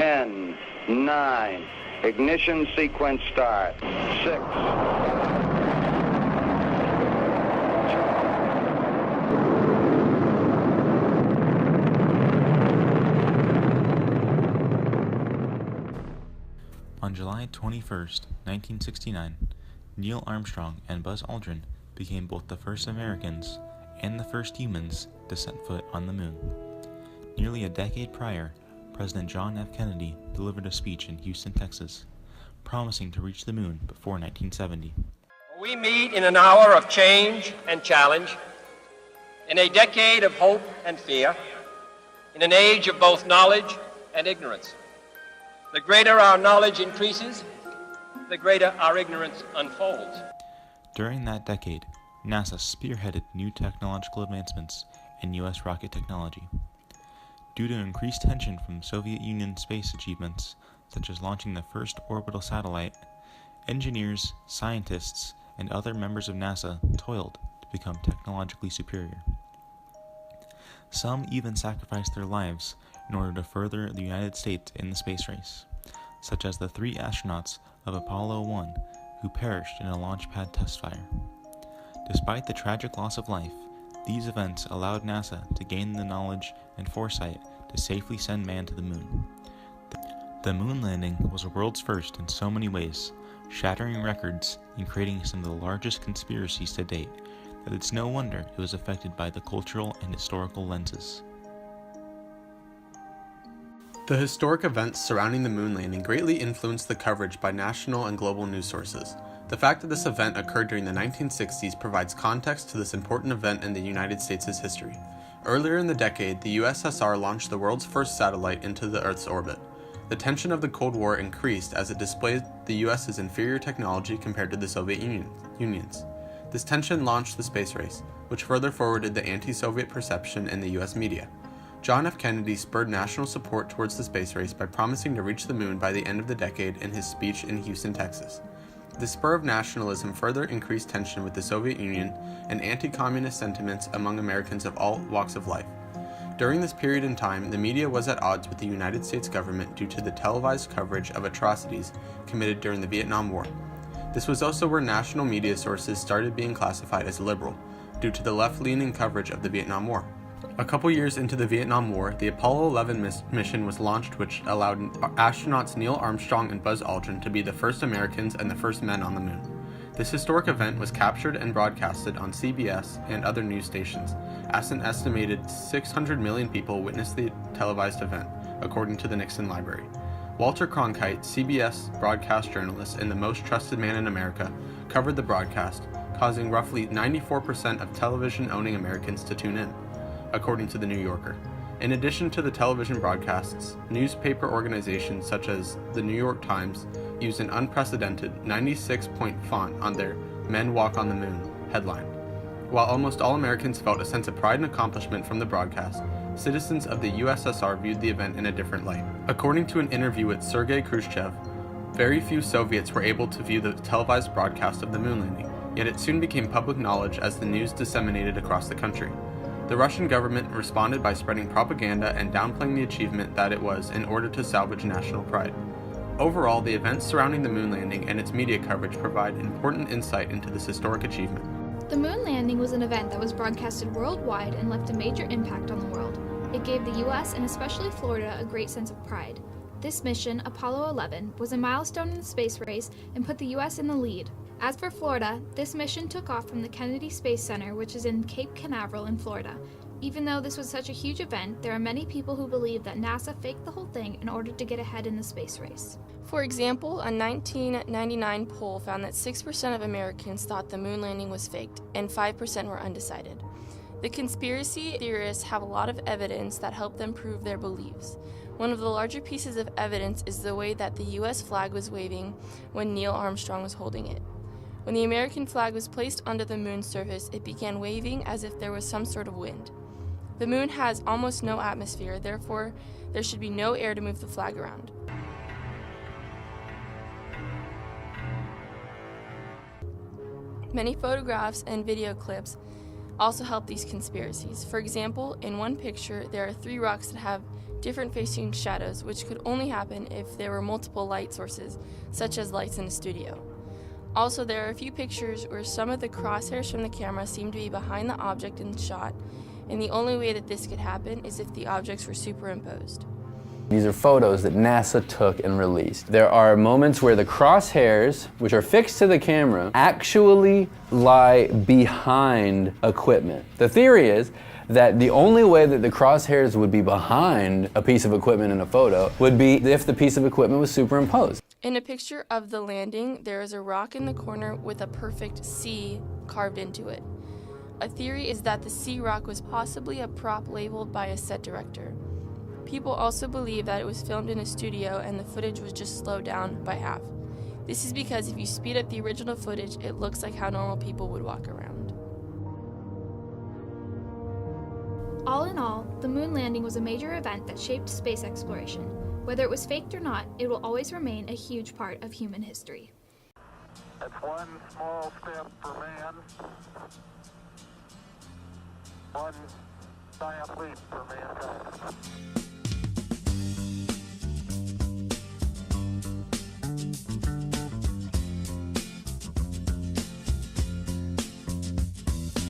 10, 9, ignition sequence start. 6. On July 21st, 1969, Neil Armstrong and Buzz Aldrin became both the first Americans and the first humans to set foot on the moon. Nearly a decade prior, President John F. Kennedy delivered a speech in Houston, Texas, promising to reach the moon before 1970. We meet in an hour of change and challenge, in a decade of hope and fear, in an age of both knowledge and ignorance. The greater our knowledge increases, the greater our ignorance unfolds. During that decade, NASA spearheaded new technological advancements in U.S. rocket technology. Due to increased tension from Soviet Union space achievements, such as launching the first orbital satellite, engineers, scientists, and other members of NASA toiled to become technologically superior. Some even sacrificed their lives in order to further the United States in the space race, such as the 3 astronauts of Apollo 1 who perished in a launch pad test fire. Despite the tragic loss of life, these events allowed NASA to gain the knowledge and foresight to safely send man to the moon. The moon landing was a world's first in so many ways, shattering records and creating some of the largest conspiracies to date, that it's no wonder it was affected by the cultural and historical lenses. The historic events surrounding the moon landing greatly influenced the coverage by national and global news sources. The fact that this event occurred during the 1960s provides context to this important event in the United States' history. Earlier in the decade, the USSR launched the world's first satellite into the Earth's orbit. The tension of the Cold War increased as it displayed the US's inferior technology compared to the Soviet Union's. This tension launched the space race, which further forwarded the anti-Soviet perception in the US media. John F. Kennedy spurred national support towards the space race by promising to reach the moon by the end of the decade in his speech in Houston, Texas. The spur of nationalism further increased tension with the Soviet Union and anti-communist sentiments among Americans of all walks of life. During this period in time, the media was at odds with the United States government due to the televised coverage of atrocities committed during the Vietnam War. This was also where national media sources started being classified as liberal, due to the left-leaning coverage of the Vietnam War. A couple years into the Vietnam War, the Apollo 11 mission was launched, which allowed astronauts Neil Armstrong and Buzz Aldrin to be the first Americans and the first men on the moon. This historic event was captured and broadcasted on CBS and other news stations, as an estimated 600 million people witnessed the televised event, according to the Nixon Library. Walter Cronkite, CBS broadcast journalist and the most trusted man in America, covered the broadcast, causing roughly 94% of television-owning Americans to tune in, according to The New Yorker. In addition to the television broadcasts, newspaper organizations such as the New York Times used an unprecedented 96-point font on their "Men Walk on the Moon" headline. While almost all Americans felt a sense of pride and accomplishment from the broadcast, citizens of the USSR viewed the event in a different light. According to an interview with Sergei Khrushchev, very few Soviets were able to view the televised broadcast of the moon landing, yet it soon became public knowledge as the news disseminated across the country. The Russian government responded by spreading propaganda and downplaying the achievement that it was in order to salvage national pride. Overall, the events surrounding the moon landing and its media coverage provide important insight into this historic achievement. The moon landing was an event that was broadcasted worldwide and left a major impact on the world. It gave the U.S. and especially Florida a great sense of pride. This mission, Apollo 11, was a milestone in the space race and put the U.S. in the lead. As for Florida, this mission took off from the Kennedy Space Center, which is in Cape Canaveral in Florida. Even though this was such a huge event, there are many people who believe that NASA faked the whole thing in order to get ahead in the space race. For example, a 1999 poll found that 6% of Americans thought the moon landing was faked, and 5% were undecided. The conspiracy theorists have a lot of evidence that help them prove their beliefs. One of the larger pieces of evidence is the way that the U.S. flag was waving when Neil Armstrong was holding it. When the American flag was placed under the moon's surface, it began waving as if there was some sort of wind. The moon has almost no atmosphere, therefore there should be no air to move the flag around. Many photographs and video clips also help these conspiracies. For example, in one picture, there are 3 rocks that have different facing shadows, which could only happen if there were multiple light sources, such as lights in a studio. Also, there are a few pictures where some of the crosshairs from the camera seem to be behind the object in the shot, and the only way that this could happen is if the objects were superimposed. These are photos that NASA took and released. There are moments where the crosshairs, which are fixed to the camera, actually lie behind equipment. The theory is that the only way that the crosshairs would be behind a piece of equipment in a photo would be if the piece of equipment was superimposed. In a picture of the landing, there is a rock in the corner with a perfect C carved into it. A theory is that the C rock was possibly a prop labeled by a set director. People also believe that it was filmed in a studio and the footage was just slowed down by half. This is because if you speed up the original footage, it looks like how normal people would walk around. All in all, the moon landing was a major event that shaped space exploration. Whether it was faked or not, it will always remain a huge part of human history. That's one small step for man, one giant leap for mankind.